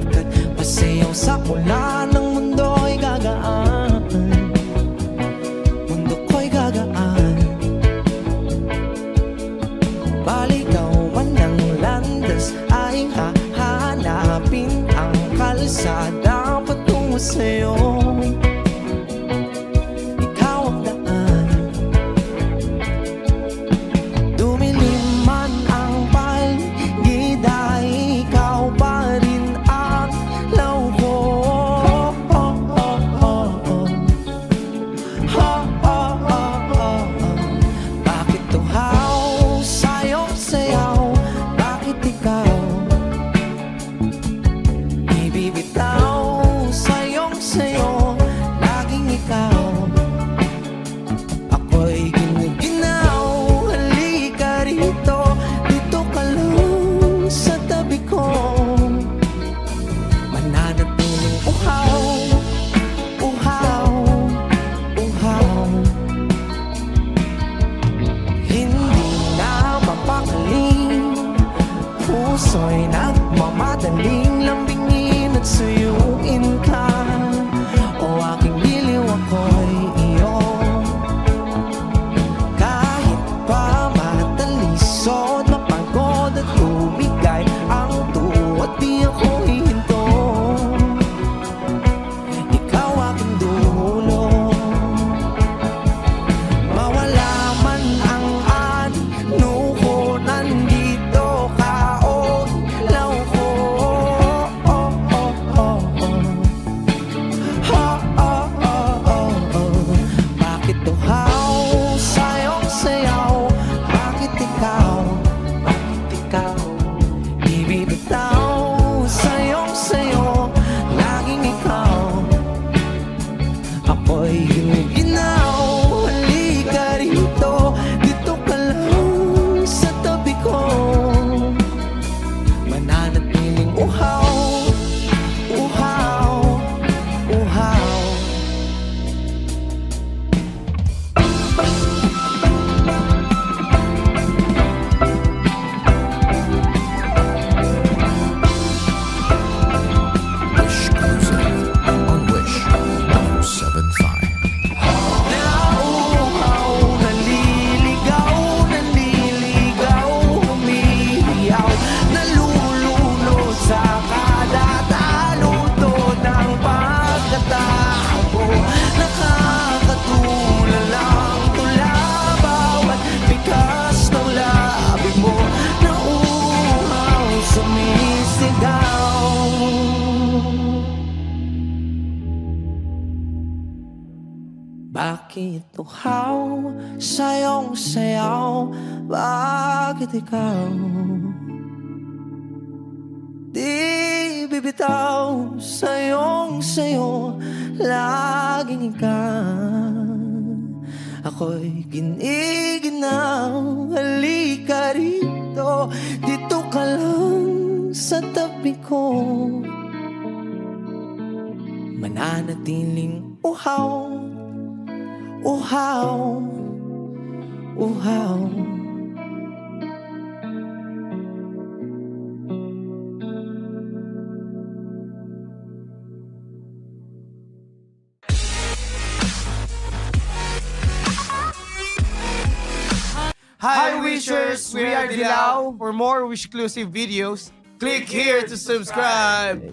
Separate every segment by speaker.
Speaker 1: balikat pasayaw sa mula ng mundo'y gagaan. Mundo ko'y gagaan. Baligaw man ng landas ay hahanapin ang kalsada patungo sa'yo. Ikaw ang daan. Dumilim man ang paligid ay ikaw pa rin ang law ko. Bakit tuhaw sa'yong sayaw? Bakit ikaw ibibitaw sa'yong sayo? Laging ikaw. Ako'y giniginaw. Halika rito, dito ka lang sa tabi ko. Mananatiling uhaw, uhaw, uhaw. Hindi na mapakaling, puso'y nagmamadaling lambingin at suyuin ka. O aking giliw, ako'y iyo. Kahit pa matalisod, mapagod at umigay ang tuwa, di ako hihinto. Ikaw aking dulo. Mawala man ang ano ko, nandito ka o ilaw ko. Bakit tuhaw sa'yong sayaw? Bakit ikaw? Bakit ikaw ibibitaw sa'yong sayo? Laging ikaw. Ako'y giniginaw. Halika rito, dito ka lang sa tabi ko. Mananatiling uhaw, uhaw, uhaw.
Speaker 2: Wish Music on Wish 1075.
Speaker 1: Nauuhaw, naliligaw, naliligaw, humihiyaw, nalulunod sa kada taluto ng pagkatao. Nakakatulalang tula bawat bigas ng labi mo. Nauuhaw, sumisigaw. Bakit tuhaw sa'yong sayaw? Bakit ikaw di bibitaw sa'yong sayo? Laging ikaw. Ako'y giniginaw. Halika rito, dito ka lang sa tabi ko. Mananatiling uhaw, uhaw, uhaw.
Speaker 3: Hi Wishers, we are Dilaw. For more Wish-exclusive videos, click here to subscribe.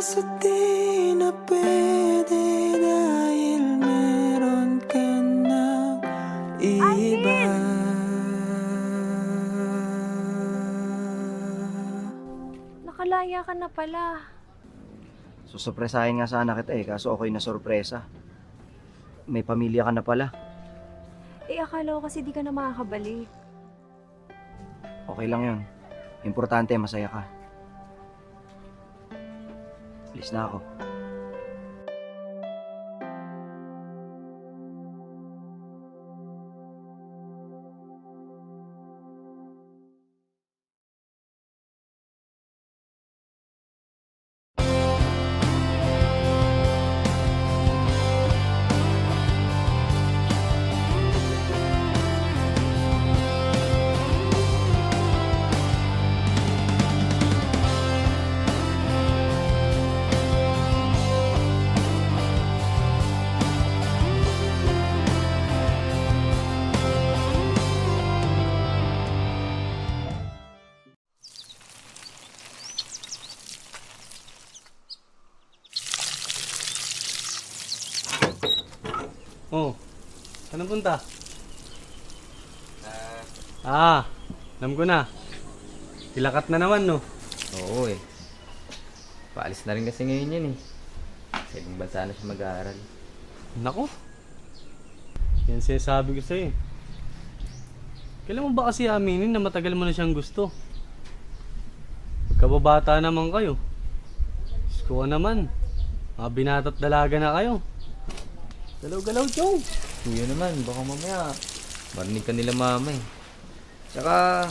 Speaker 1: Kaso di na pwede dahil meron ka ng iba.
Speaker 4: Nakalaya ka na pala.
Speaker 5: Susurpresahin nga sana kita kaso ako'y nasurpresa. May pamilya ka na pala.
Speaker 4: Akala ko kasi di ka na makakabalik.
Speaker 5: Okay lang yun. Importante, masaya ka. Alis na ako.
Speaker 6: Oh, saan punta? Alam ko na. Kilakat na naman, no?
Speaker 7: Oo eh. Paalis na rin kasi ngayon yan eh. Sa ibang bansa na siya mag-aaral.
Speaker 6: Nako. Yan sinasabi ko sa'yo eh. Kailan mo ba kasi aminin na matagal mo na siyang gusto? Pagkababata naman kayo. Diyos ko ka naman. Mga binata't dalaga na kayo. Galaw-galaw, Chong.
Speaker 7: Kuya naman, baka mamaya marinig ka nila mama eh. Tsaka,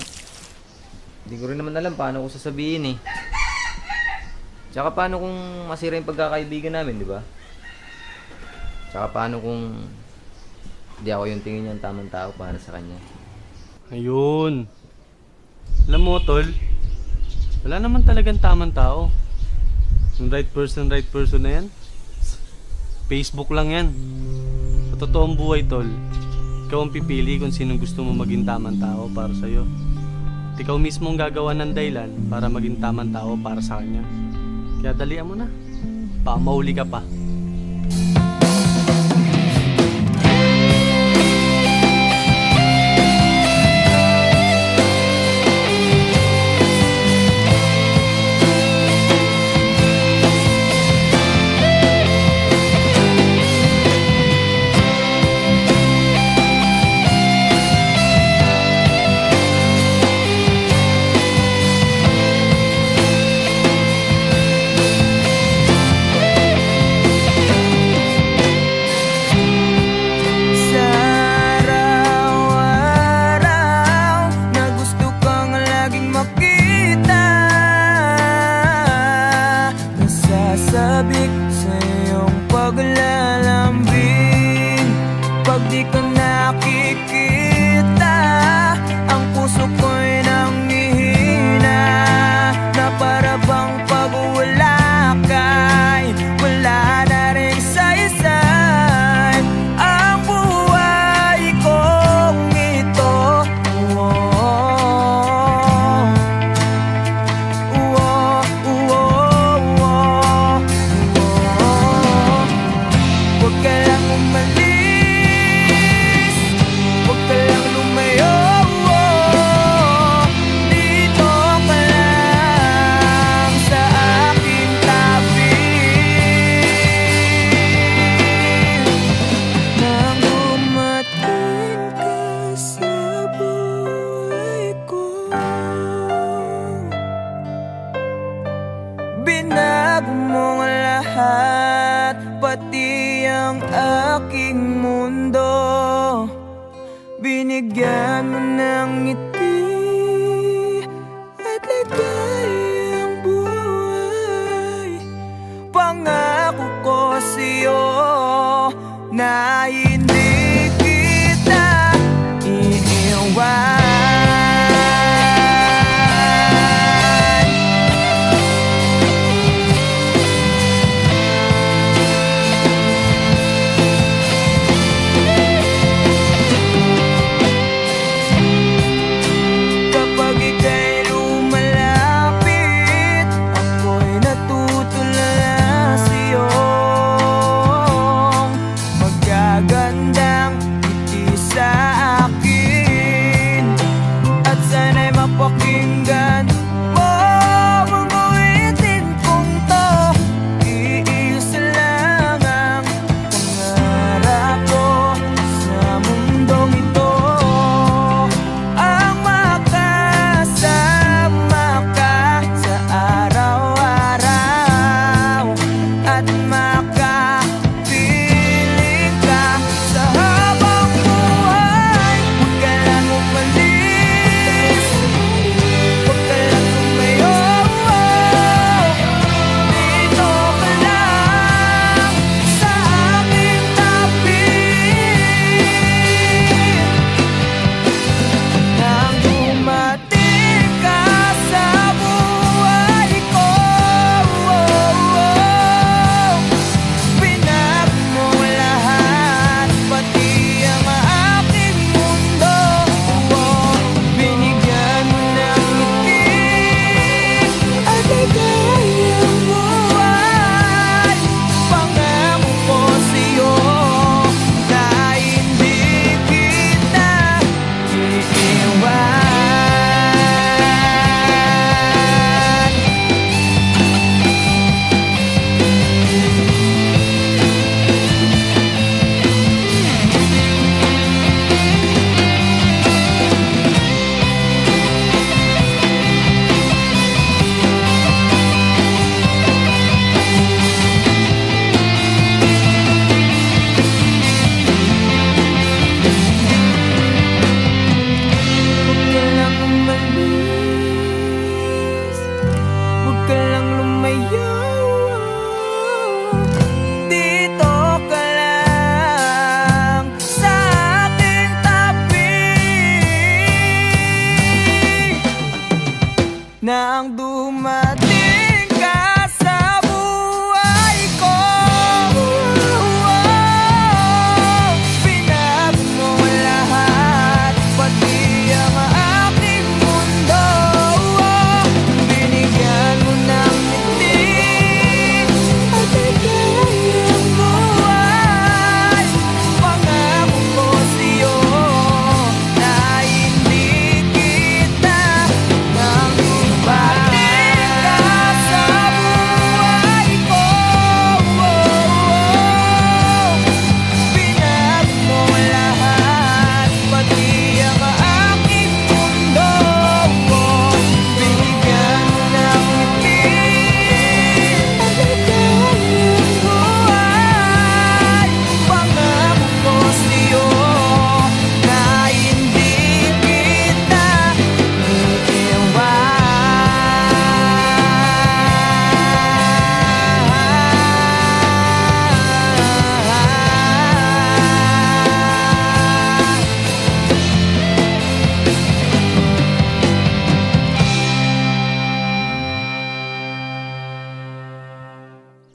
Speaker 7: hindi ko rin naman alam paano ko sasabihin eh. Tsaka paano kung masira yung pagkakaibigan namin, di ba? Tsaka paano kung hindi ako yung tingin niya ang tamang tao para sa kanya.
Speaker 6: Ayun. Alam mo, tol, wala naman talagang tamang tao. Yung right person na yan, Facebook lang yan. Sa totoong buhay, tol, ikaw ang pipili kung sinong gusto mo maging tamang tao para sa'yo. At ikaw mismo ang gagawa ng dahilan para maging tamang tao para sa kanya. Kaya dalian mo na. Baka mahuli ka pa.
Speaker 1: Sa araw-araw na gusto kang laging makita, nasasabik sa iyong paglalambing. Pag di ka nakikita, ang puso ko'y nanghihina, na para bang pag wala ka'y wala na rin saysay ang buhay kong ito. Huwag ka lang umalis, huwag ka lang lumayo. Dito ka lang sa aking tabi. Nang dumating ka sa buhay ko, binago mo ang lahat, pati ang aking mundo. Binigyan mo ng ngiti at ligayang buhay. Pangako ko sa'yo na hindi kita iiwan. Kapag ika'y lumalapit, ako'y natutulala.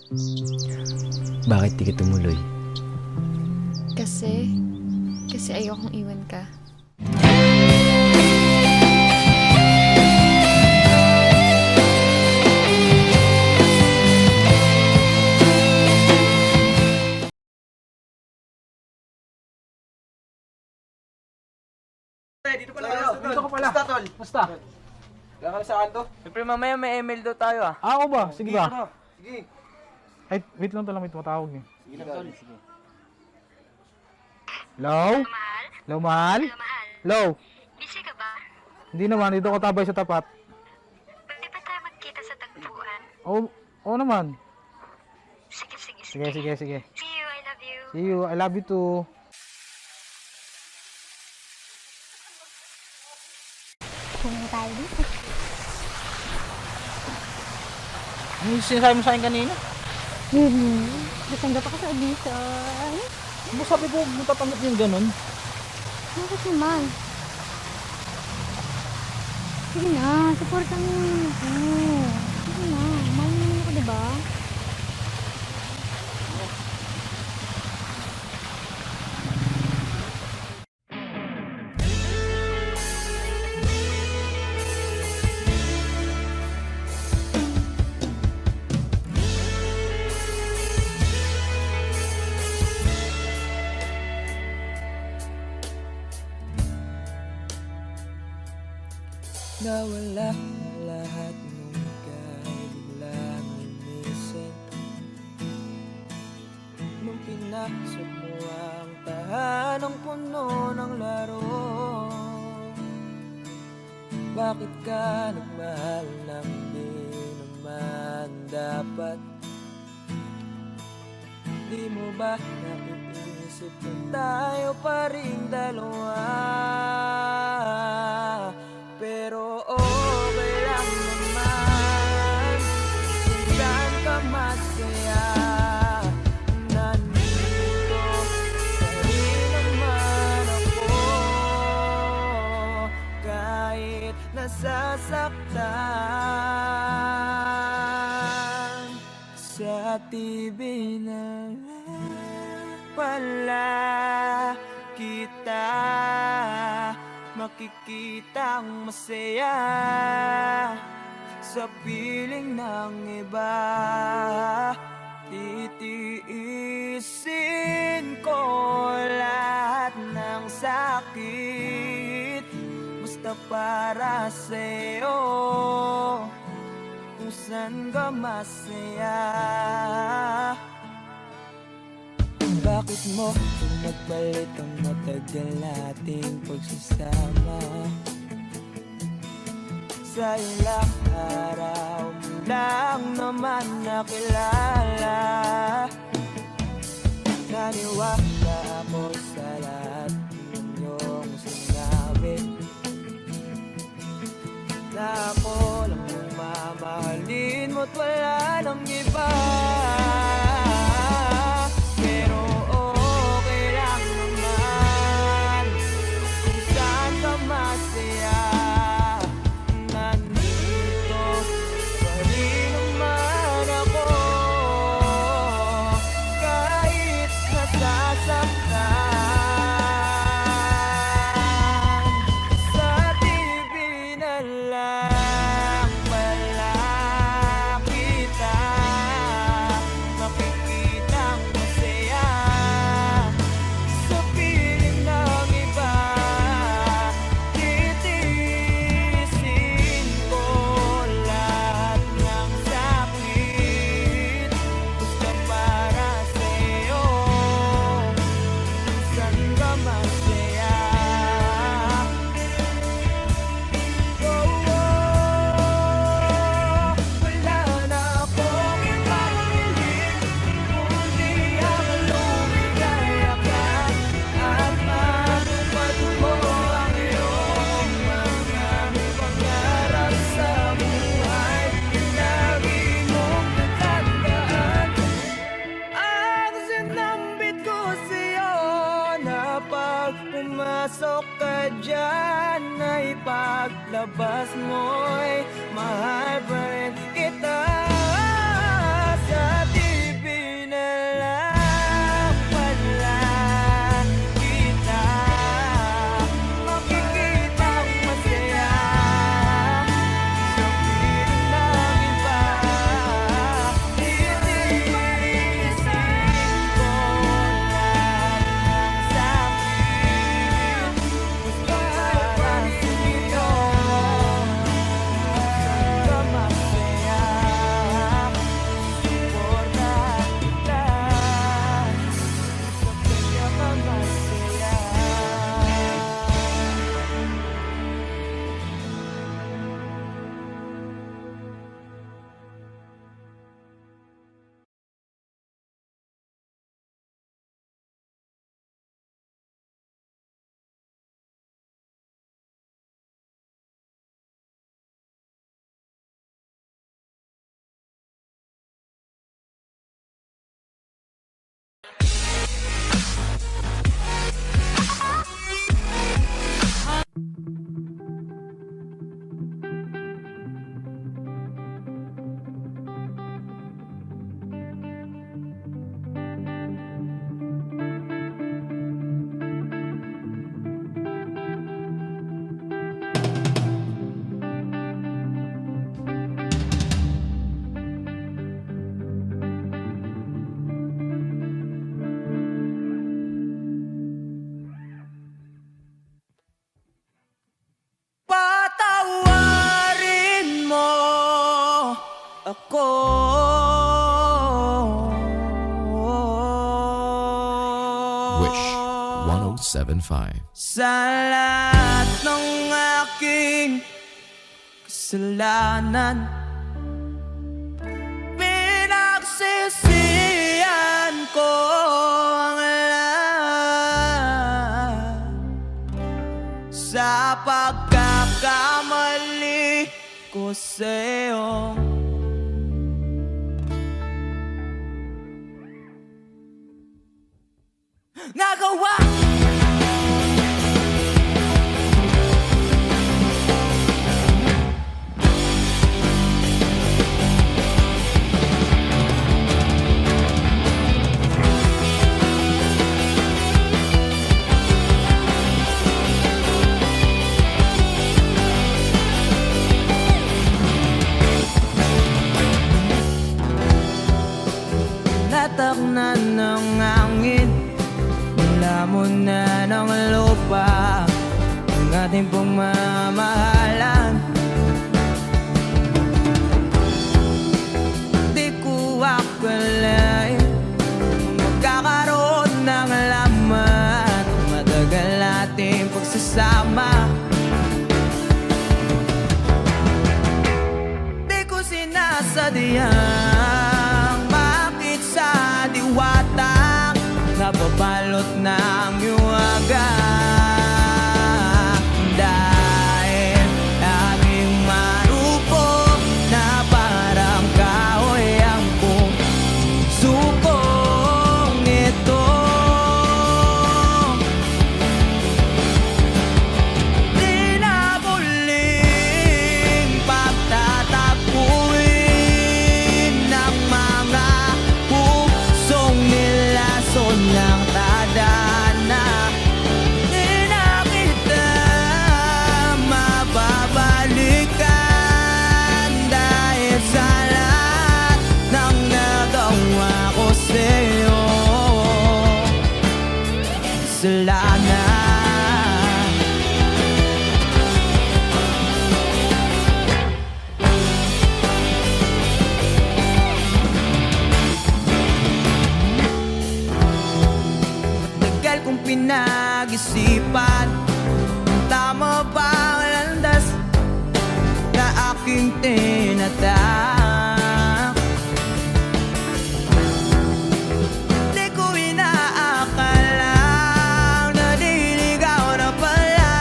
Speaker 7: Bakit di ka tumuloy?
Speaker 8: Kasi ayokong iwan ka.
Speaker 3: Dito ka pala. Basta, tol. Basta. Wala ka na sa kanto?
Speaker 5: Siyempre mamaya may email daw tayo ah.
Speaker 9: Ako ba? Sige ba?
Speaker 3: Sige.
Speaker 9: Ay, wait lang may tumatawag eh.
Speaker 3: Sige lang, tol.
Speaker 9: Hello? Hello, mahal? Hello?
Speaker 10: Busy ka ba?
Speaker 9: Hindi naman, dito ko tabay sa tapat.
Speaker 10: Pwede ba tayo magkita sa tagpuan?
Speaker 9: Oo naman.
Speaker 10: Sige, sige,
Speaker 9: Sige, sige, sige.
Speaker 10: See you, I love you.
Speaker 9: See you, I love you too.
Speaker 10: Pumunta tayo dito.
Speaker 9: Ano yung sinasabi mo sa akin kanina?
Speaker 10: Natanggap ako sa audition.
Speaker 9: Ano sabi ko, matatanggap yung ganun?
Speaker 10: Bakit naman? Sige na, supportan mo naman ako. Sige na, mahal mo naman ako, diba?
Speaker 1: Nawala na lahat nung ika'y biglang lumisin. Nung pinasok mo ang tahanang puno ng laro, bakit ka nagmahal ng di naman dapat? Di mo ba naiisip kung tayo pa rin dalawa? Pero okay lang naman kung saan ka masaya. Nandito pa rin naman ako, kahit nasasaktan. Sa TV na lang pala kita makikitang masaya sa piling ng iba. Titiisin ko lahat ng sakit basta para sa'yo, kung saan ka masaya. Bakit mo pinagbalik ang matagal nating pagsasama? Sa ilang araw mo lang naman nakilala. Naniwala ako sa lahat ng iyong sinabi, na ako lang ang mamahalin mo't wala nang iba. Pero okay lang naman kung saan ka masaya. Nandito pa rin naman ako, kahit nasasaktan. Sa TV na lang pala kita makikitang masaya sa piling ng iba. Titiisin ko lahat ng sakit basta para sa'yo, kung saan ka masaya. Wala na akong ibang hiling kundi ang lumigaya ka at matupad mo ang iyong mga pangarap sa buhay. Lagi mong tatandaan ang sinambit ko sa'yo, na pag pumasok ka dyan ay paglabas mo'y mahal pa rin kita. Sa TV
Speaker 2: Wish 1075.
Speaker 1: Sa lahat ng aking kasalanan, pinagsisihan ko ang lahat sa pagkakamali ko sa'yo. Nagawa nataknan ng hangin, lamon na ng lupa ang ating pagmamahalan. Di ko akalain magkakaroon ng laman, matagal nating pagsasama. Di ko sinasadyang bakit sa diwata nababalot ng yuwaga. Dahil laging marupok na parang kahoy ang pusukong ito. Di na muling pagtatapuin ng mga pusong nilason ng tadhana. Di na kita mababalikan dahil sa lahat ng nagawa ko sa'yo. Kasalanan. Tagal kong pinag-isipan kung tama ba ang landas na aking tinatak. Di ko inaakala na diligaw na pala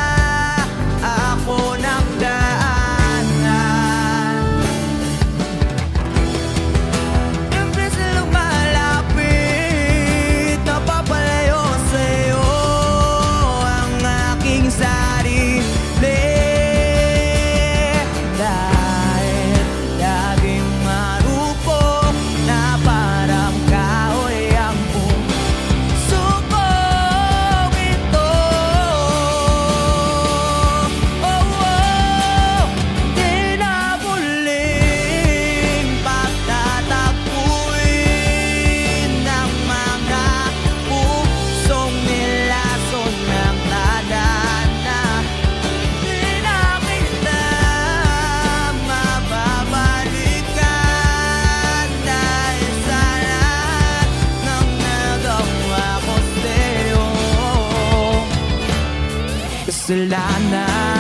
Speaker 1: ako nagdaanan. Siyempre sa lumalapit, napapalayo sa'yo ang aking sarili. Dahil laging marupok na parang kahoy ang pusukong ito. Di na muling pagtatapuin ng mga pusong nilason ng tadhana. Di na kita mababalikan dahil sa lahat ng nagawa ko sa'yo. Kasalanan.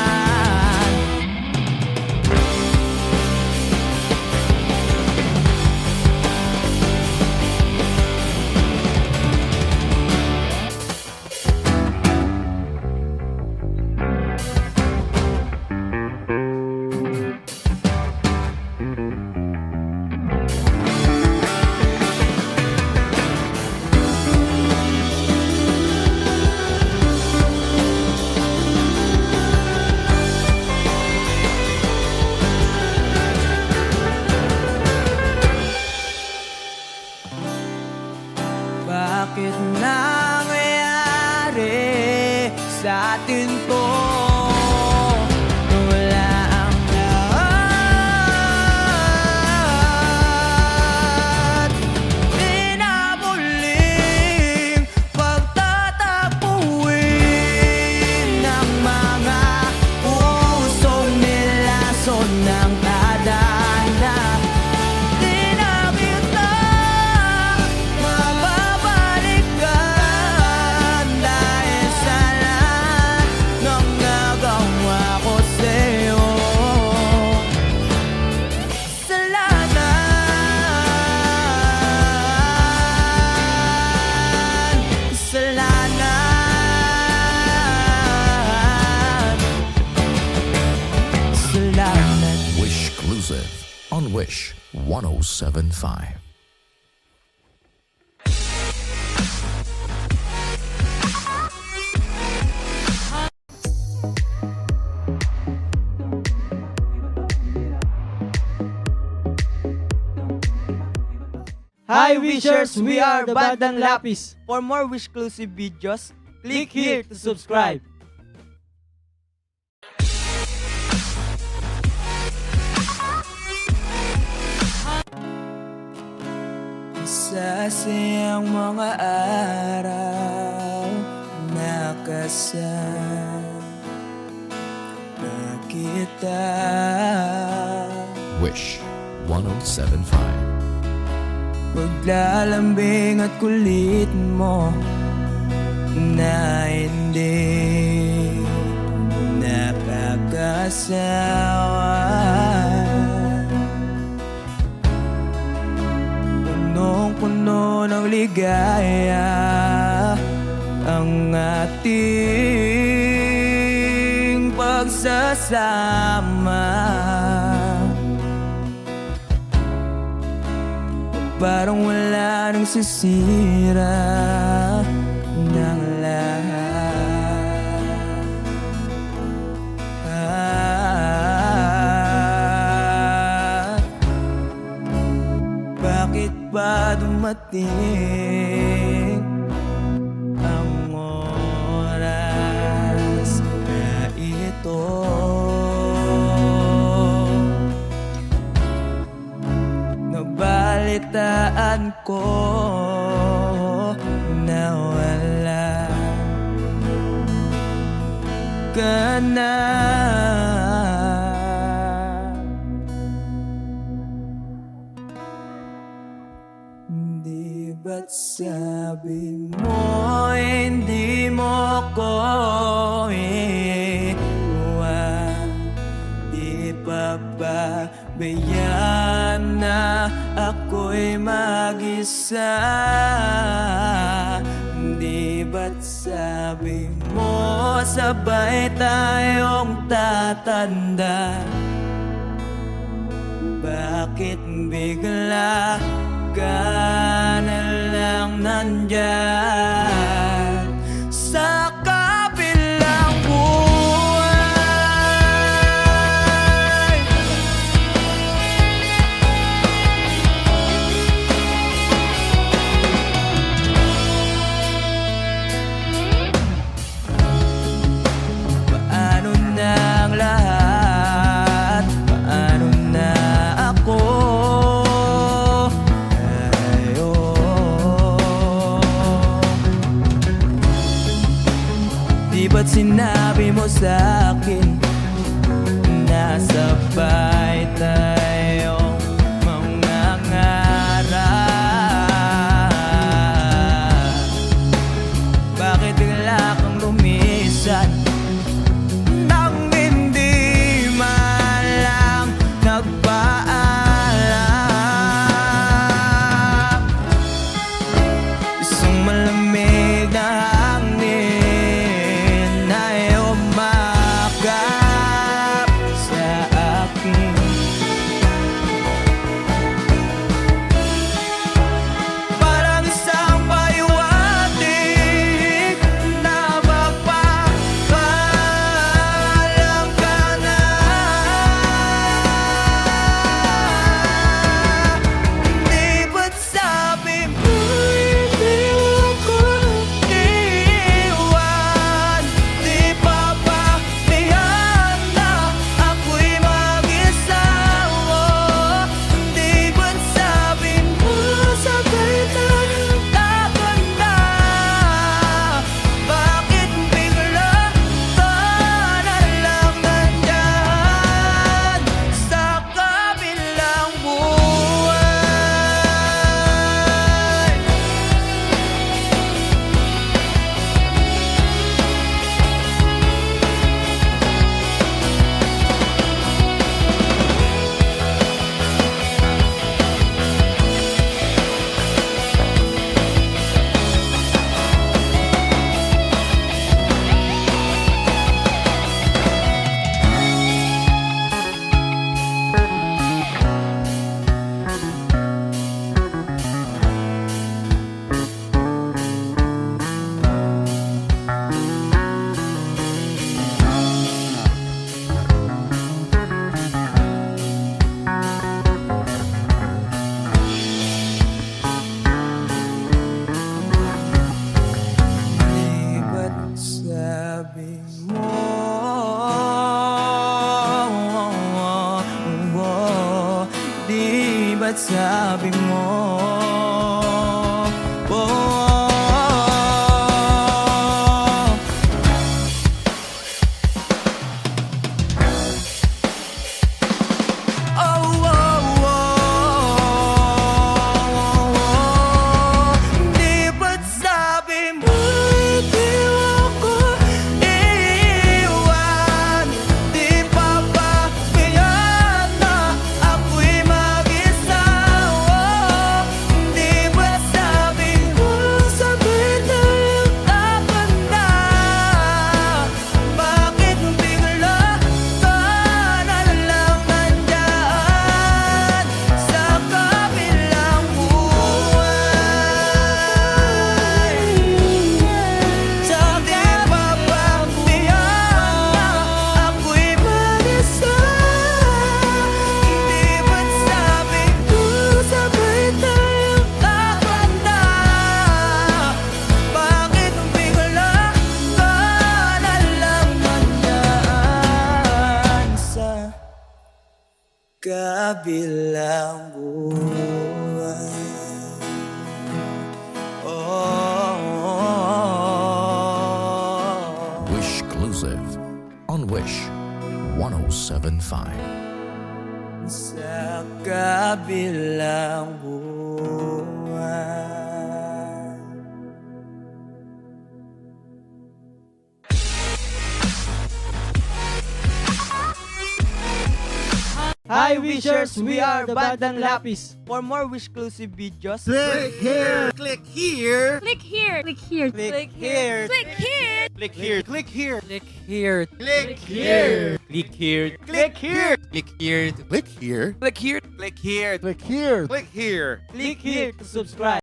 Speaker 1: Bakit nangyayari sa atin to? Wala ang lahat. Di na muling pagtatapuin ng mga pusong nilason ng tadhana. Di na kita mababalikan
Speaker 2: Wish 1075.
Speaker 3: Hi Wishers, we are the Bandang Lapis. For more Wish-exclusive videos, click here to subscribe. Sasayang mga araw na kasama kita.
Speaker 2: Wish 1075.
Speaker 3: Paglalambing at kulit mo na hindi nakakasawa. Punong-puno ng ligaya ang ating pagsasama. Parang wala nang sisira ng lahat. Bakit ba dumating ang oras na ito? Nabalitaan ko na wala ka na. Di ba't sabi mo hindi mo ko iwan? Di pa ba bayaan na ako'y mag-isa? Di ba't sabi mo sabay tayong tatanda? Bakit bigla ka na lang nandyan sa kabilang buhay? Paano na ang lahat? Paano na ako? Di ba't sinabi mo sa'kin nasabay tayong mangangarap? Bakit bigla kang lumisan nang hindi man lang nagpaalam? Isang malamig na hangin ay umakap sa aking
Speaker 1: kabilang buwan.
Speaker 2: Wish Exclusive on Wish 1075.
Speaker 1: Sa kabilang buwan.
Speaker 3: Hi Wishers, we are the Bandang Lapis. For more Wish-exclusive videos,
Speaker 1: Click here! Click here!
Speaker 8: Click here! Click here!
Speaker 3: click here!
Speaker 8: Click here!
Speaker 3: Click here! Click here!
Speaker 6: Click here.
Speaker 1: Click here!
Speaker 6: Click here.
Speaker 3: Click here!
Speaker 6: Click here.
Speaker 2: Click here.
Speaker 3: Click here! Click here!
Speaker 1: Click here!
Speaker 3: Click here! Click here to subscribe.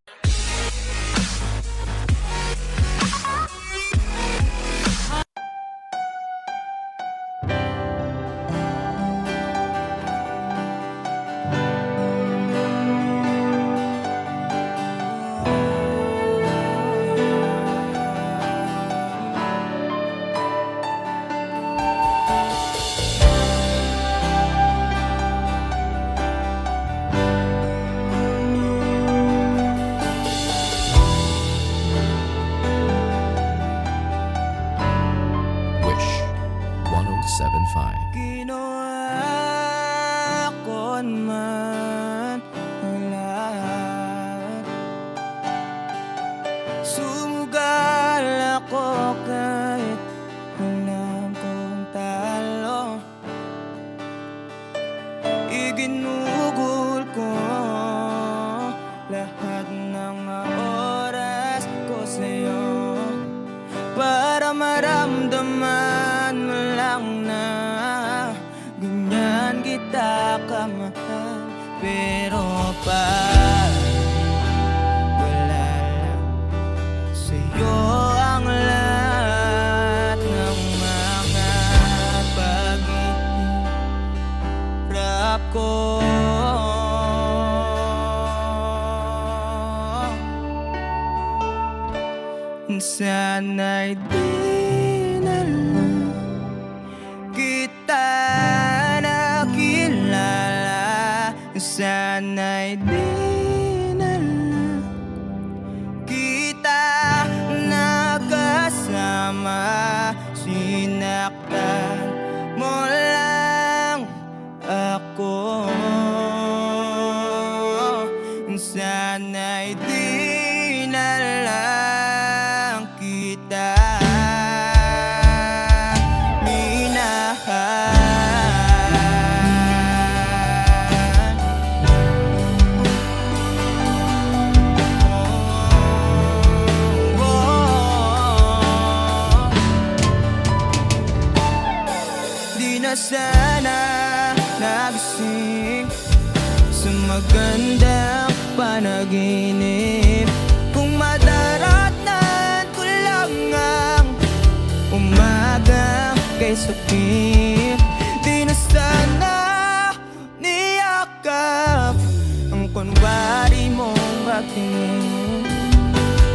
Speaker 2: Wish 1075.
Speaker 1: Ginawa ko man ang lahat. Sumugal ako kahit alam kong talo. Iginugol ko lahat ng oras ko sa'yo para maramdaman mo lang na ganyan kita kamahal. Pero pag wala lang sa'yo ang lahat ng mga paghihirap ko, sana'y di na lang kita nakilala. Sana'y di na lang kita nakasama. Sinaktan mo lang ako. Sana'y di na lang kita minahal. Di na sana nagising sa magandang panaginip kung madaratan ko lang ang umaga kay sakit. Di na sana niyakap ang kunwari mong pagtingin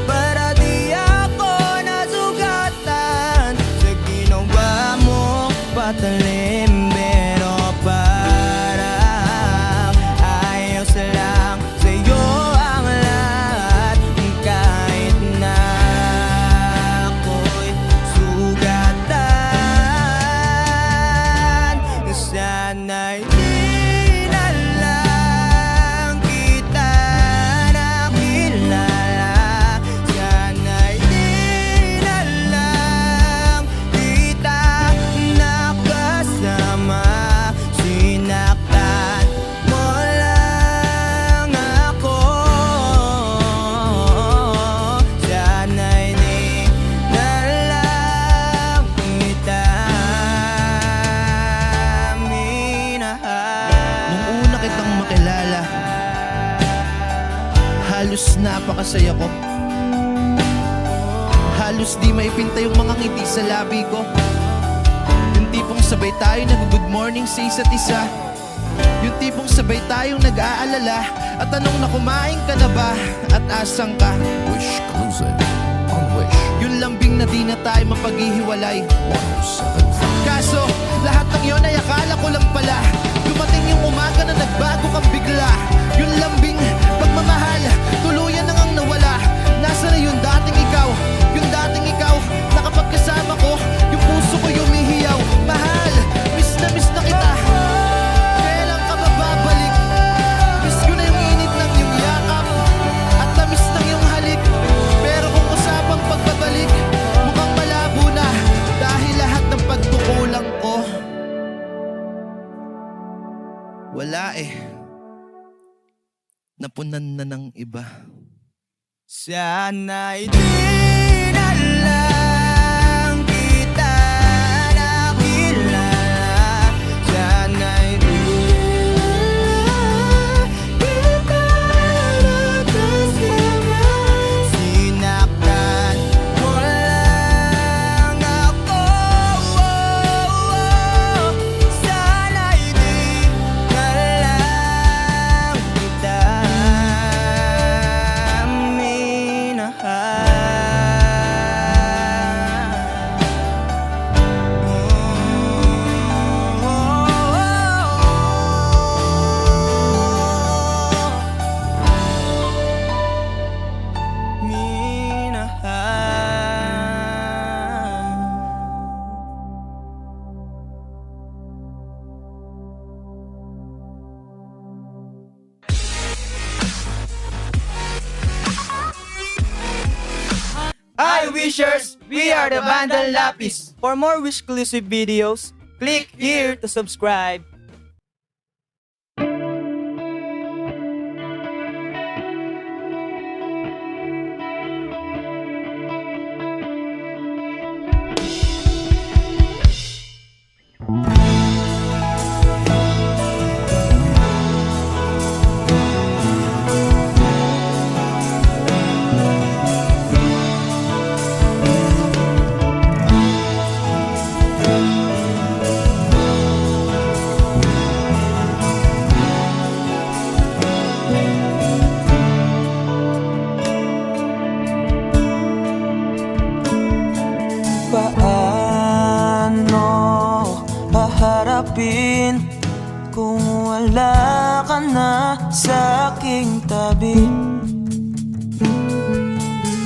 Speaker 1: para di ako nasugatan sa ginawa mo patalim. Pero parang ayos lang sa'yo ang lahat kahit na ako'y sugatan. Sana'y di na lang kita nakilala. Sana'y di na lang kita nakasama. Sinaktan mo lang ako. Sana'y di na lang kita minahal.
Speaker 11: Nung una kitang makilala, halos napakasaya ko. Halos di maipinta yung mga ngiti sa labi ko. Yung tipong sabay tayo nag-good morning sa isa't isa. Yung tipong sabay tayong nag-aalala at tanong na kumain ka na ba at asang ka.
Speaker 2: Wish Exclusive on Wish
Speaker 11: Yung lambing na di na tayo mapaghihiwalay.
Speaker 2: 1075.
Speaker 11: Kaso lahat ng yon ay akala ko lang pala. Dumating yung umaga na nagbago kang bigla. Yung lambing pagmamahal, tuluyan na ngang nawala. Nasaan na yung dating ikaw? Yung dating ikaw na kapag kasama ko, yung puso ko yumihiyaw. Mahal, miss na kita. Kailan ka babalik? Miss ko na yung init ng iyong yakap at tamis ng iyong halik. Pero kung usapang pagbabalik, mukhang malabo na dahil lahat ng pagkukulang ko wala napunan na ng iba.
Speaker 1: Sana'y di na lang kita nakilala. Sana'y di kita nakasama. Sinaktan mo lang ako. Sana'y di na lang kita Hi Wishers! We are the Bandang Lapis. For more Wish-exclusive videos, click here to subscribe. Paano haharapin kung wala ka na sa aking tabi?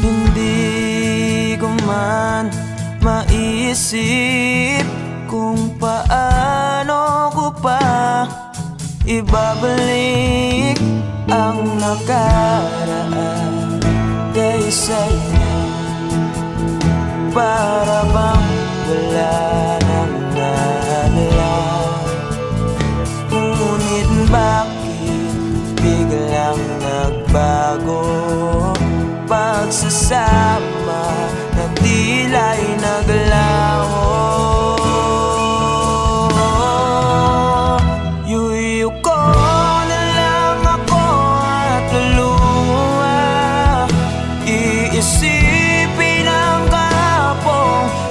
Speaker 1: Hindi ko man maisip kung paano ko pa ibabalik ang nakaraan kay sa'yo. Para bang wala nang nahalala. Ngunit bakit biglang nagbago? Pagsasama na tila'y naglaho. Yuyu ko na lang ako at luluha. Iisipin ang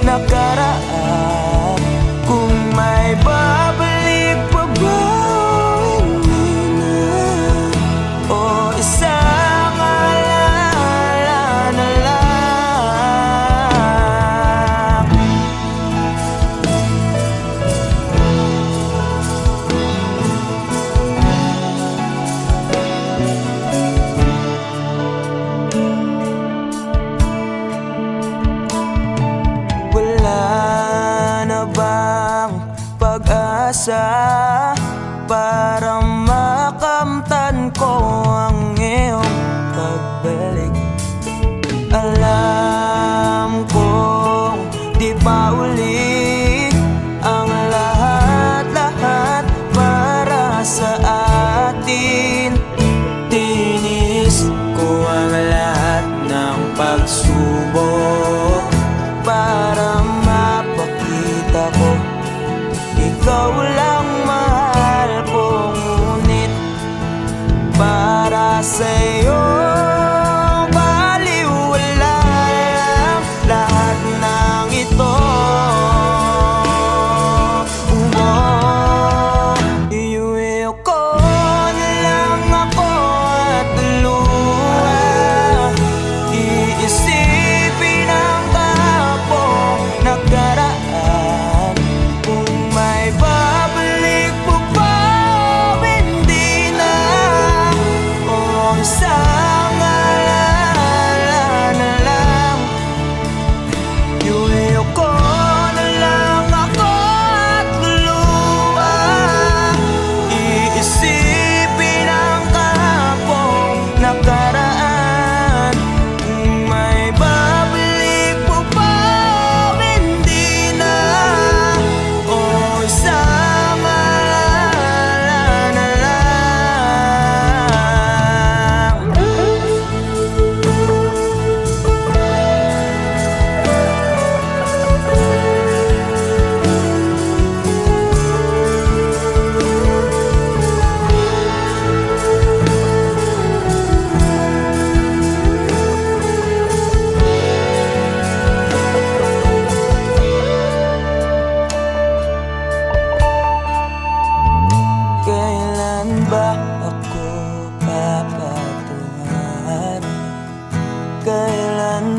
Speaker 1: nakaraan. Kung may babalik pa ba, hindi na. O isang alala na lang. Para makamtan ko ang iyong pagbalik. Alam kong di pa uli ang lahat-lahat para sa atin. Tinis ko ang lahat ng pagsubok para mapakita ko ikaw lang mahal ko. Ngunit para sa'yo baliwala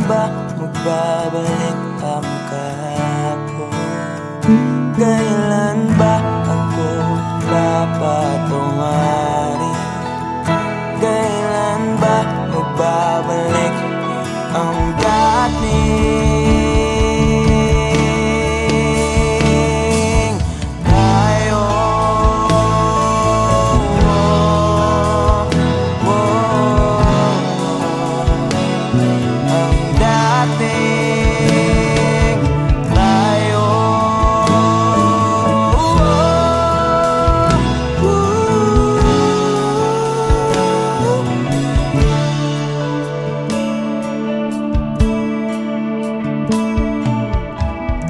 Speaker 1: ba magbabalik ang kahapon? Kailan ba ako dapat umalis? Kailan ba magbabalik ang dating tayo? Ang dating tayo.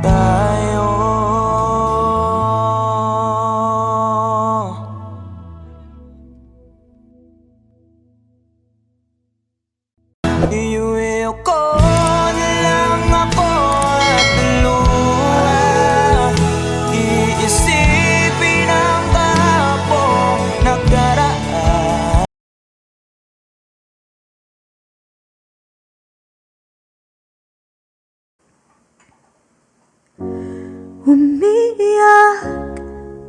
Speaker 1: Tayo. Iuwi ko na lang ako at luha. Iisipin ang kahapong nakaraan.
Speaker 4: Umiiyak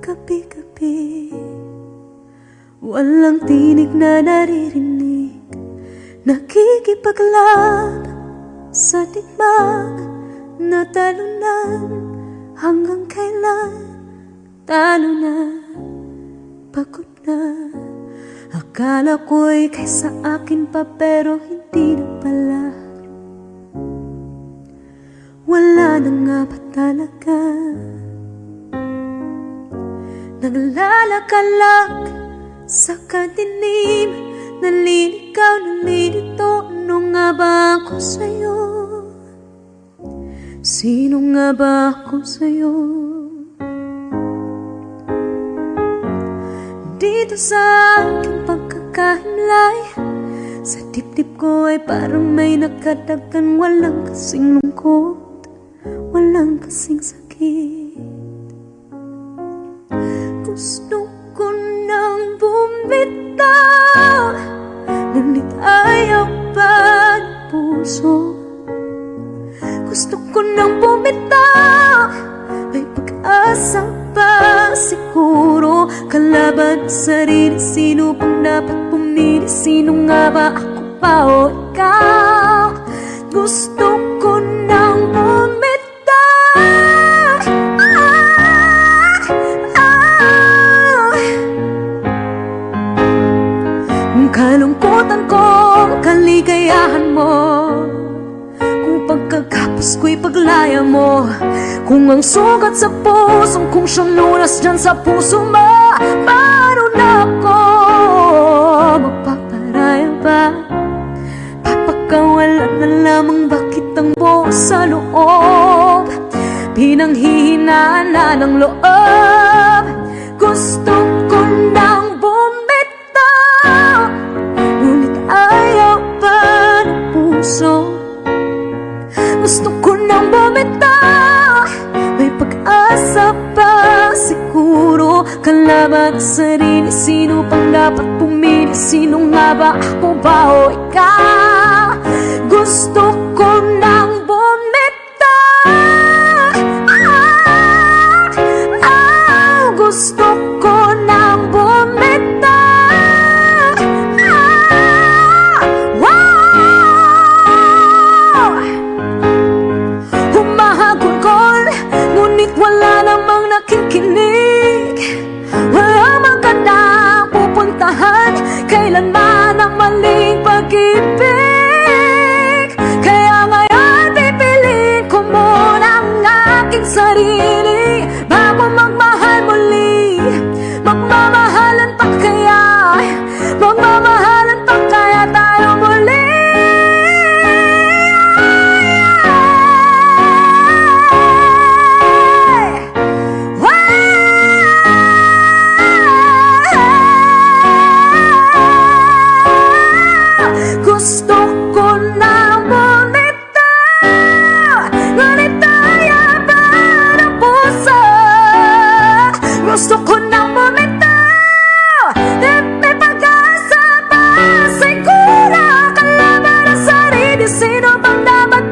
Speaker 4: gabi-gabi, walang tinig na naririnig, nakikipaglaban sa digmaan na talunan. Hanggang kailan talo na, pagod na. Akala ko'y kaysa akin pa pero hindi na pala. Wala na nga ba talaga? Naglalakalag sa kadilim, naliligaw, nalilito. Ano nga ba ako sa'yo? Sino nga ba ako sa'yo? Dito sa aking pagkakahimlay, sa dibdib ko ay parang may nakadagan. Walang kasing lungkot, walang kasing sakit. Gusto ko nang bumitaw, ngunit ayaw pa ng puso. Gusto ko nang bumitaw, may pag-asa pa siguro. Kalaban sa sarili, sino bang dapat pumili? Sino nga ba, ako pa o ikaw? Gusto ko nang bumitaw. Kalungkutan ko, kaligayahan mo, kung pagkagapos ko'y paglaya mo, kung ang sugat sa pusong kung siyang lunas dyan sa puso mo. Paano na ako magpaparaya ba? Papakawalan na lamang, bakit ang buo sa loob? Pinanghihinaan na ng loob. Gusto ko nang bumitaw, ngunit ayaw pa ng puso. Gusto ko nang bumitaw, may pag-asa pa siguro. Kalaban sa sarili, sino pang dapat pumili? Sino nga ba, ako ba o ikaw? Gusto ko nang gusto ko nang bumitaw. Wow! Humahagulgol, ngunit wala namang nakikinig. Wala magandang pupuntahan, kailanman ang maling pag-ibig. Kaya ngayon pipiliin ko muna ang aking sarili bago magmahal muli. Magmamahalan pa kaya, magmamahalan pa kaya tayo muli. Gusto ko na bumitaw, ngunit ayaw pa ng puso. Gusto ko nang bumitaw, may pag-asa pa siguro. Kalaban ang sarili, sino bang dapat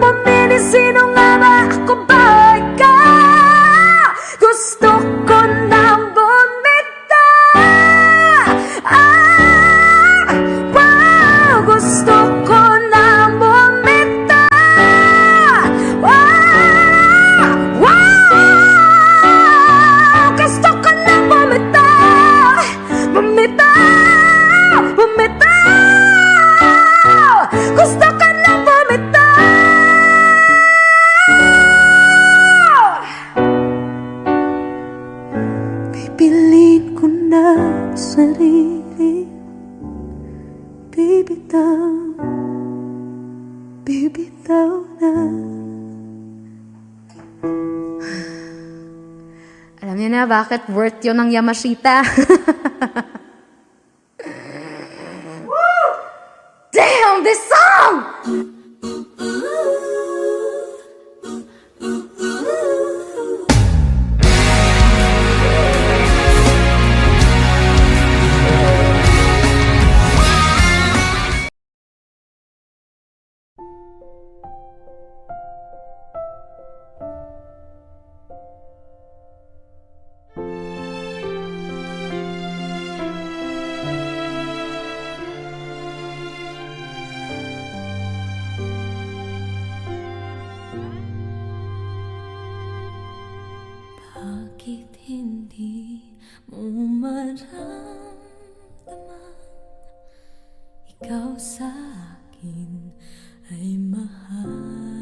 Speaker 4: bibitaw na. Alam niyo na bakit worth yun ng Yamashita. Damn, this song!
Speaker 12: Bakit hindi mo maramdaman ikaw sa akin ay mahalaga?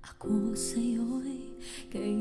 Speaker 12: Ako sa'yo'y kailangan